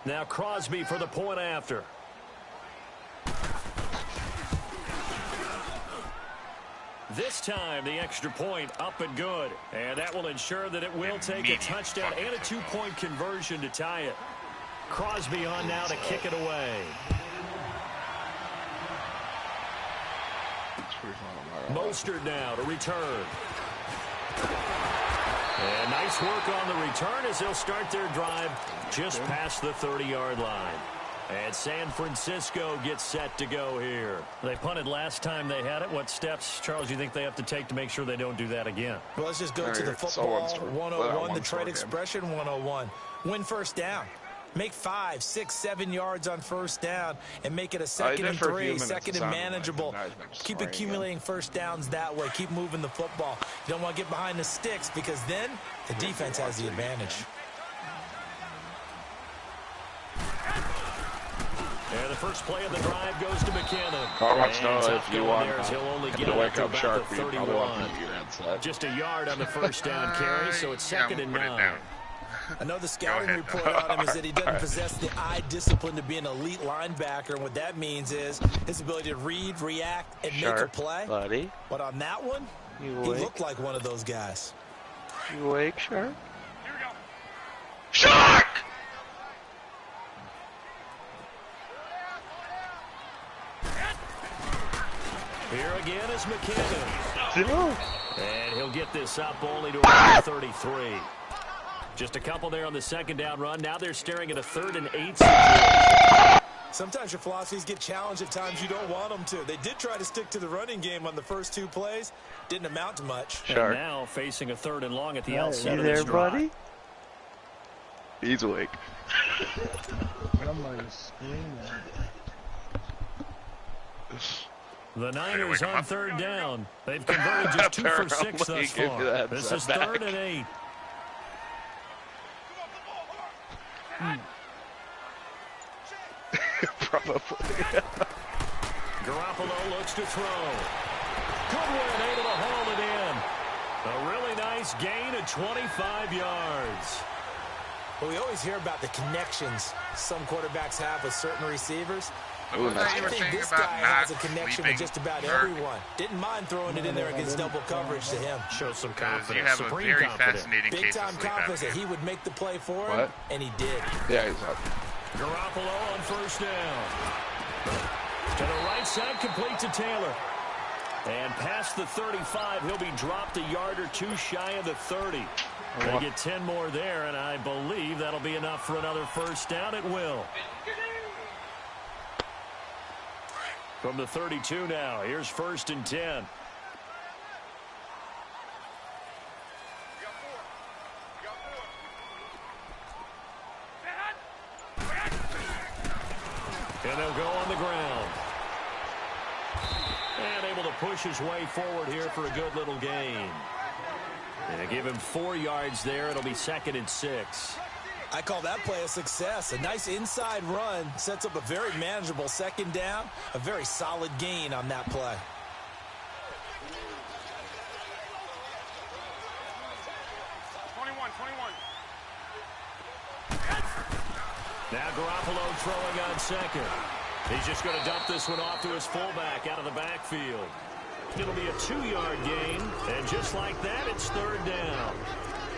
Now Crosby for the point after. This time, the extra point up and good. And that will ensure that it will take a touchdown and a 2-point conversion to tie it. Crosby on now to kick it away. Mostert now to return. And nice work on the return as they'll start their drive just past the 30-yard line. And San Francisco gets set to go here. They punted last time they had it. What steps, Charles, do you think they have to take to make sure they don't do that again?
Well, let's just go to the football 101, the trade expression 101. Win first down. Make 5, 6, 7 yards on first down and make it a 2nd and 3, second and manageable. Keep accumulating first downs that way. Keep moving the football. You don't want to get behind the sticks because then the defense has the advantage.
And the first play of the drive goes to McKinnon.
How much know if you want
he'll only get
to
up
wake
to
up
about
sharp,
the
you probably
31.
want to your headset.
Just a yard on the first down carry, so it's second and 9.
I know the scouting report on him is that he doesn't possess the eye discipline to be an elite linebacker, and what that means is his ability to read, react, and make a play.
Buddy.
But on that one, he looked like one of those guys.
You awake, Shark?
Here we go.
Shark!
Here again is McKinnon.
No.
And he'll get this up only to about 33. Just a couple there on the second down run. Now they're staring at a 3rd and 8 situation.
Sometimes your philosophies get challenged at times you don't want them to. They did try to stick to the running game on the first 2 plays. Didn't amount to much.
And now facing a 3rd and long at the outset
You
of
there,
this drive.
buddy? He's awake.
Somebody's screaming.
The Niners on 3rd down. They've converted just 2 for 6 thus far. This is 3rd and 8.
Probably.
Garoppolo looks to throw. Goodwin able to haul it in. A really nice gain of 25 yards.
Well, we always hear about the connections some quarterbacks have with certain receivers.
Ooh,
I think this guy has a connection with just about everyone. Didn't mind throwing it in there against double coverage to him.
Shows some
Because
confidence.
you have a
Supreme
very
confidence.
fascinating case
Big-time
of sleep
confidence that
apnea.
he would make the play for him,
What?
and he did.
Yeah, he's up.
Garoppolo on first down. To the right side, complete to Taylor. And past the 35, he'll be dropped a yard or 2 shy of the 30. They get 10 more there, and I believe that'll be enough for another first down. It will. From the 32 now, here's 1st and 10. And they'll go on the ground. And able to push his way forward here for a good little gain. And they give him 4 yards there. It'll be 2nd and 6.
I call that play a success. A nice inside run sets up a very manageable 2nd down. A very solid gain on that play.
Now Garoppolo throwing on 2nd. He's just going to dump this one off to his fullback out of the backfield. It'll be a 2-yard gain, and just like that, it's 3rd down.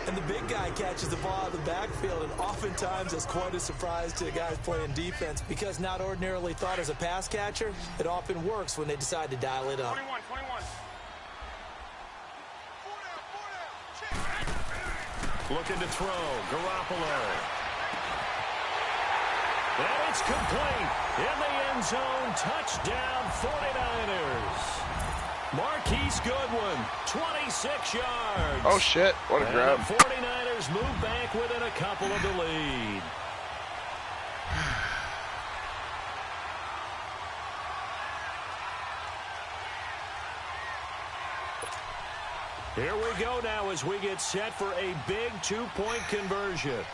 And the big guy catches the ball out of the backfield, and oftentimes it's quite a surprise to the guys playing defense because not ordinarily thought as a pass catcher, it often works when they decide to dial it up.
21.
Looking to throw, Garoppolo. And it's complete. In the end zone, touchdown 49ers. Marquise Goodwin, 26 yards.
Oh, shit. What a
and
grab.
The 49ers move back within a couple of the lead. Here we go now as we get set for a big 2-point conversion.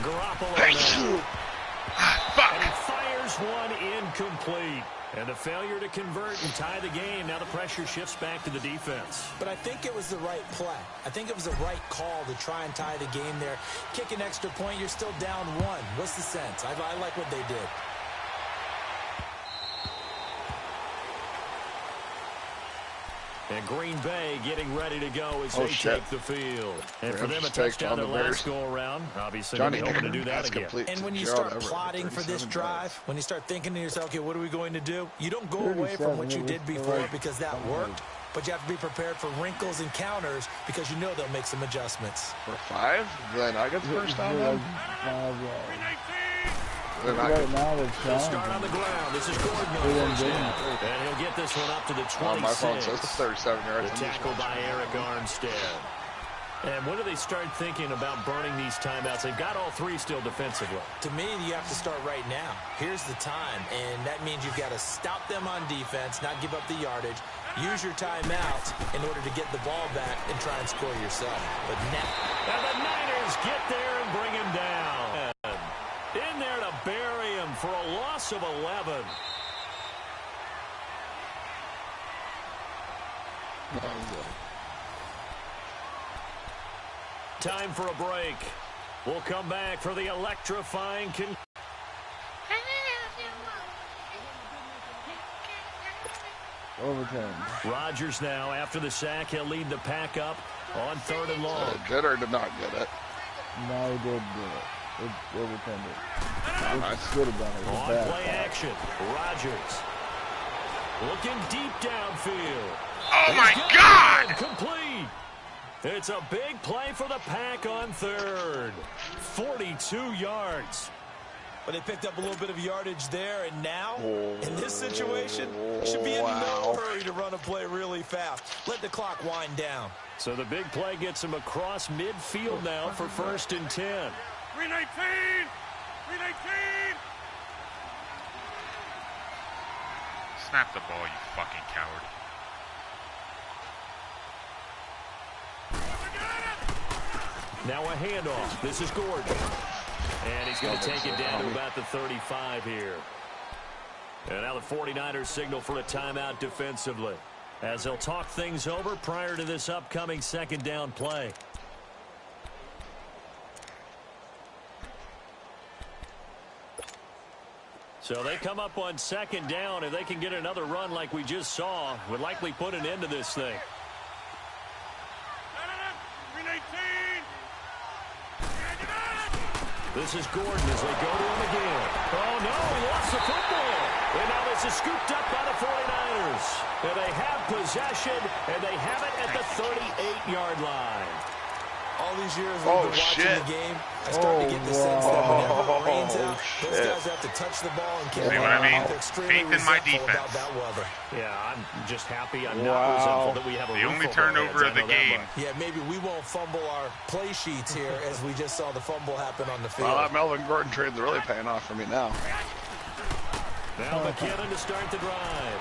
Garoppolo now. And he fires one incomplete. And a failure to convert and tie the game. Now the pressure shifts back to the defense.
But I think it was the right play. I think it was the right call to try and tie the game there. Kick an extra point, you're still down 1. What's the sense? I like what they did.
And Green Bay getting ready to go as they take the field. And for them, a touchdown their last go-around. Obviously, they're hoping to do that again.
And when you start plotting for this drive, when you start thinking to yourself, okay, what are we going to do? You don't go away from what you did before because that worked. But you have to be prepared for wrinkles and counters because you know they'll make some adjustments.
For 5? Then I get the first down then?
Right now they're
He'll start on the ground. This is Gordon on first down. And he'll get this one up to the 26.
My phone says 37 yards.
The tackle by Eric Armstead. And when do they start thinking about burning these timeouts? They've got all 3 still defensively.
To me, you have to start right now. Here's the time, and that means you've got to stop them on defense, not give up the yardage, use your timeouts in order to get the ball back and try and score yourself. But now...
And the Niners get there and bring him down. In there to bury him for a loss of 11. Time for a break. We'll come back for the electrifying
overtime.
Rodgers now, after the sack, he'll lead the pack up on 3rd and long.
Did or did not get it?
No, he did do it. It overturned it. It should have done it.
On play action, Rodgers looking deep downfield.
Oh my God!
Complete. It's a big play for the pack on 3rd. 42 yards.
But they picked up a little bit of yardage there, and now, in this situation, should be in no hurry to run a play really fast. Let the clock wind down.
So the big play gets him across midfield now for 1st and 10.
319! 319!
Snap the ball, you fucking coward.
Now a handoff. This is Gordon. And he's going to take it down to about the 35 here. And now the 49ers signal for a timeout defensively, as they'll talk things over prior to this upcoming 2nd down play. So they come up on 2nd down. If they can get another run like we just saw, would likely put an end to this thing.
319!
This is Gordon as they go to him again. Oh, no, he lost the football. And now this is scooped up by the 49ers. And they have possession, and they have it at the 38-yard line.
All these years we've been watching the game, I start to get the sense that whenever it rains out, those guys have to touch the ball and carry
See what I mean?
They're extremely
Faith in my
resentful
defense.
about that weather.
Yeah, I'm just happy I'm not resentful that we have a
The
roof
only
over our
turnover
heads.
of the
I know that
game.
much.
Yeah, maybe we won't fumble our play sheets here as we just saw the fumble happen on the field.
Well, that Melvin Gordon trade's really paying off for me now.
Now McKinnon to start the drive.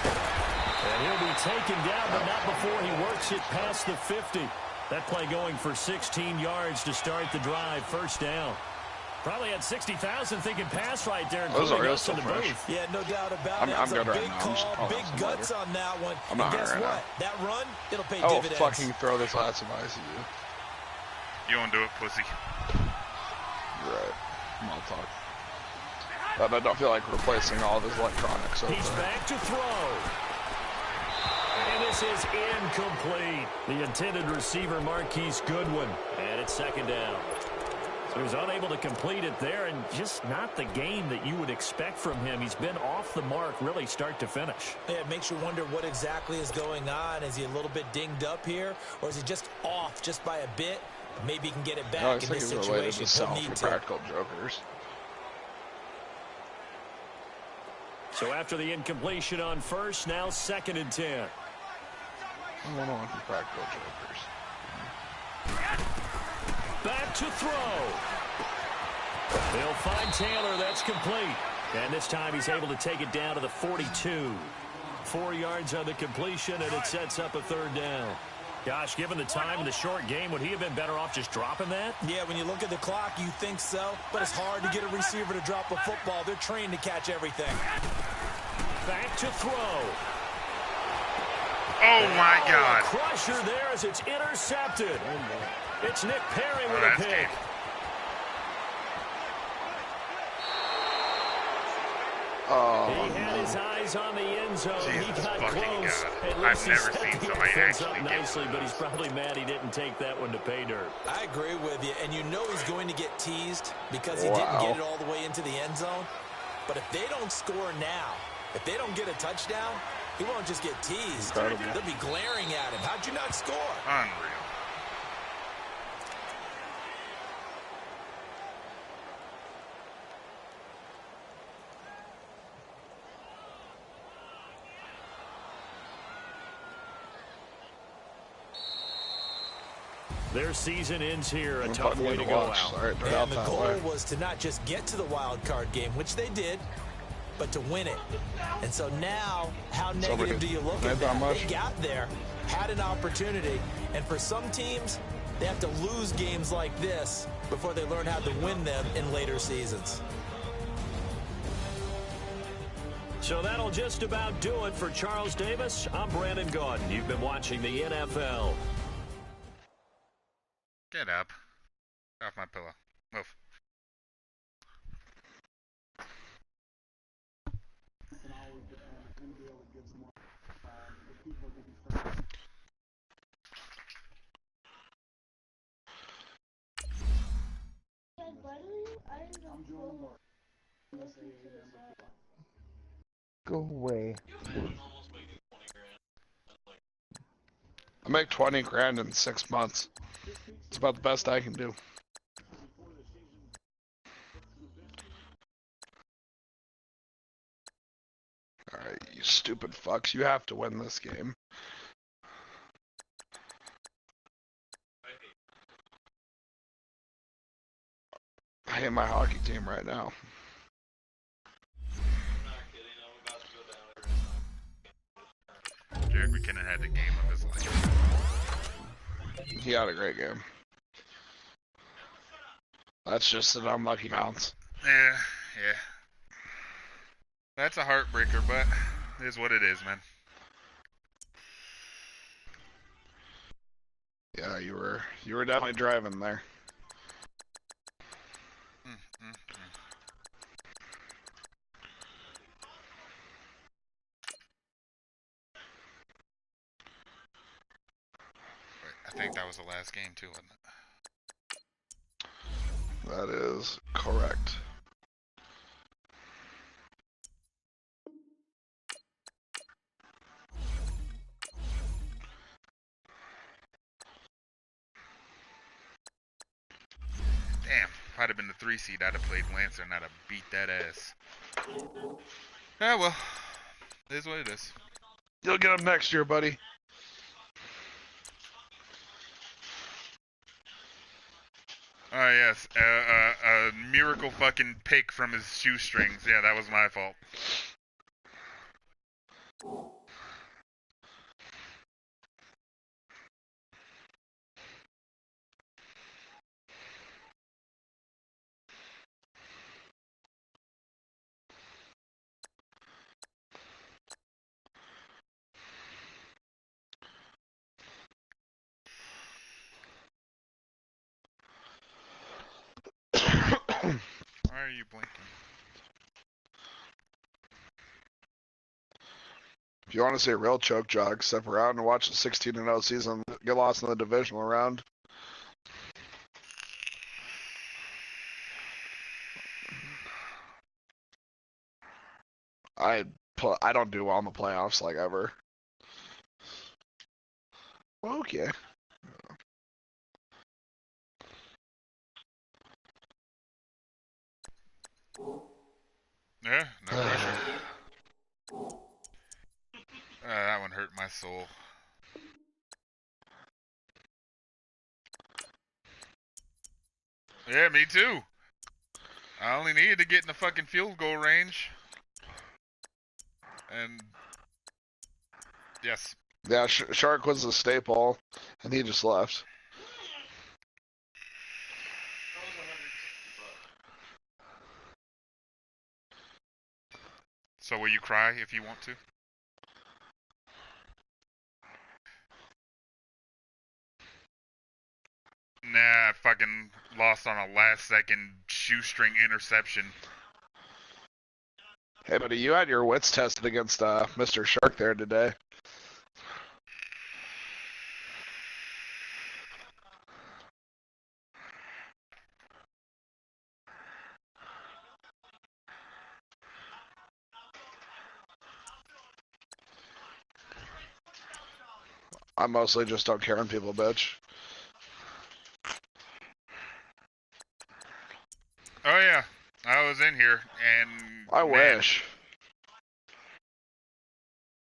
And he'll be taken down, but not before he works it past the 50. That play going for 16 yards to start the drive. 1st down. Probably had 60,000 thinking pass right there, including us in the booth.
Yeah, no doubt about it.
I'm
That's a
good right
big
now.
call, big guts on that one.
I'm not
and guess
right
what?
now.
That run, it'll pay
I will
dividends.
fucking throw this last of ICU.
You won't do it, pussy.
You're right. I'll talk. But I don't feel like replacing all of his electronics.
He's back to throw. And this is incomplete. The intended receiver, Marquise Goodwin. And it's 2nd down. So he was unable to complete it there, and just not the game that you would expect from him. He's been off the mark really start to finish.
Yeah, it makes you wonder what exactly is going on. Is he a little bit dinged up here, or is he just off just by a bit? Maybe he can get it back
I
in
think
this
it's related
situation.
to South
He'll need
for
to.
practical jokers.
So after the incompletion on 1st, now 2nd and 10.
I don't want to practical jokers.
Back to throw. They'll find Taylor. That's complete. And this time he's able to take it down to the 42. 4 yards on the completion, and it sets up a 3rd down. Gosh, given the time in the short game, would he have been better off just dropping that?
Yeah, when you look at the clock, you think so. But it's hard to get a receiver to drop a football. They're trained to catch everything.
Back to throw.
Oh my God.
A crusher there as it's intercepted. It's Nick Perry with a
that's
pick.
game.
He had his eyes on the end zone.
Jesus
He got
fucking
close.
God.
At
I've
least he
never
set
seen
the
somebody
offense
actually
up
get
nicely,
one of
but he's
those.
probably mad he didn't take that one to pay dirt.
I agree with you, and you know he's going to get teased because he
Wow.
didn't get it all the way into the end zone. But if they don't score now, if they don't get a touchdown, he won't just get teased.
Incredible.
They'll be glaring at him. How'd you not score?
Unreal.
Their season ends here. A
I'm
tough
fucking
way to
gonna
go
watch.
out.
Sorry, turn
And
out
the
that
goal
way.
was to not just get to the wild card game, which they did, but to win it. And so now, how negative do you look at that? They got there, had an opportunity, and for some teams, they have to lose games like this before they learn how to win them in later seasons.
So that'll just about do it for Charles Davis. I'm Brandon Gaudin. You've been watching the NFL.
Get up. Off my pillow. Move.
Go away.
I make 20 grand in 6 months. It's about the best I can do. Alright, you stupid fucks. You have to win this game. I hate my hockey team right now.
Jared McKinnon had the game of his life.
He had a great game. That's just an unlucky bounce.
Yeah. That's a heartbreaker, but it is what it is, man.
Yeah, you were definitely driving there.
Wait, I think that was the last game too, wasn't it?
That is correct.
Damn, if I'd have been the 3 seed, I'd have played Lancer and I'd have beat that ass. Yeah, well, it is what it is.
You'll get him next year, buddy.
Oh, yes, a miracle fucking pick from his shoestrings. Yeah, that was my fault. Why are you blinking?
If you want to see a real choke jog, step around and watch the 16-0 season get lost in the divisional round. I don't do well in the playoffs like ever. Well, okay.
Yeah, no pressure. That one hurt my soul. Yeah, me too. I only needed to get in the fucking field goal range. And yes.
Yeah, Shark was a staple, and he just left.
So will you cry if you want to? Nah, I fucking lost on a last second shoestring interception.
Hey, buddy, you had your wits tested against Mr. Shark there today. I mostly just don't care when people bitch.
Oh yeah, I was in here, and
I
man,
wish.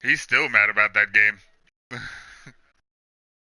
he's still mad about that game.